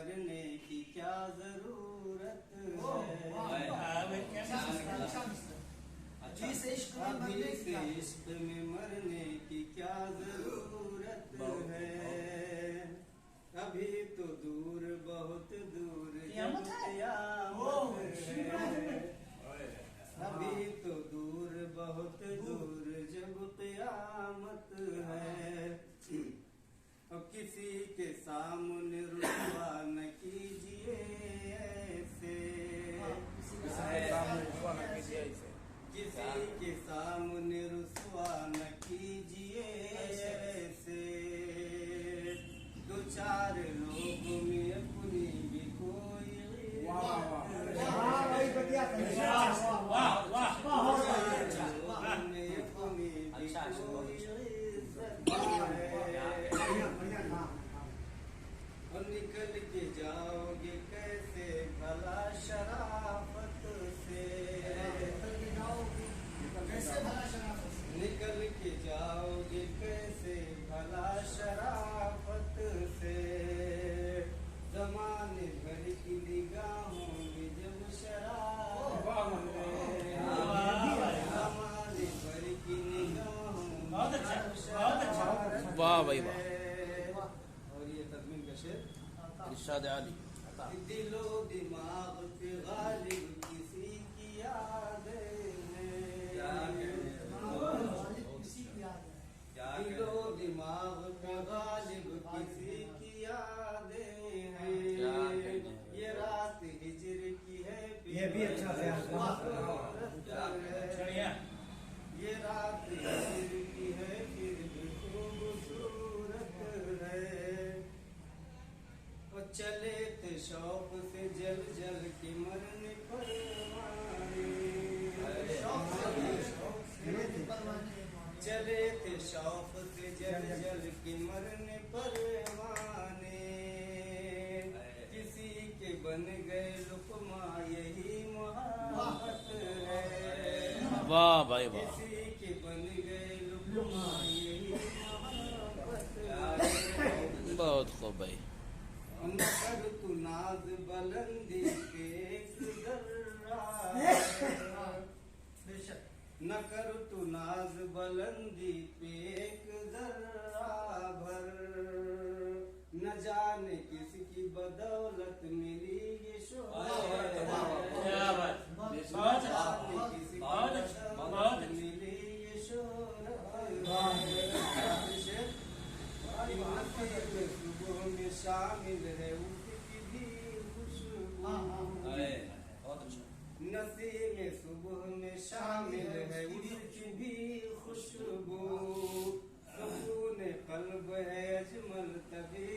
मरने की क्या जरूरत है। अभी से इश्क में मरने की क्या जरूरत है। अभी तो दूर बहुत दूर जब क़यामत है। अभी तो दूर बहुत दूर जब क़यामत है। और किसी के सामने रुसवा न कीजिए ऐसे। किसी के सामने रुसवा न कीजिए ऐसे। दो चार लोगों में अपनी भी कोई और निकल के जाओगे कैसे भला शराफत से। निकल के जाओगे कैसे भला शराफत से। ज़माने भर की निगाहों में जब शराफत है। ज़माने भर की निगाहों में जब शराफत है। वाह भाई वाह। और ये तदमीन का शेर इरशाद आली। दिलो दिमाग पे गालिब किसी की यादें हैं। दिलो दिमाग पे गालिब किसी की यादें हैं। ये रात हिजर की है, ये भी अच्छा है। ये रात हिजर की है फिर भी खूबसूरत है। और चले थे शौक से जल जल के मरने परवाने। चले थे शौक से जल जल के मरने परवाने। किसी के बन गए लुकमा यही मोहब्बत है। वाह भाई वाह। किसी के बन गए लुकमा यही मोहब्बत है। बहुत खूब भाई। न कर तू नाज बुलंदी पे एक जर्रा। न कर तू नाज बुलंदी पे एक जर्रा भर। न जाने किसकी बदौलत मिली ये शोहरत। किसी बदौलत मिली ये शोहरत। सुबह में शामिल है उसकी भी खुशबू। नसीब में सुबह में शामिल है उसकी भी खुशबू। सुकून क़ल्ब है अजमल तभी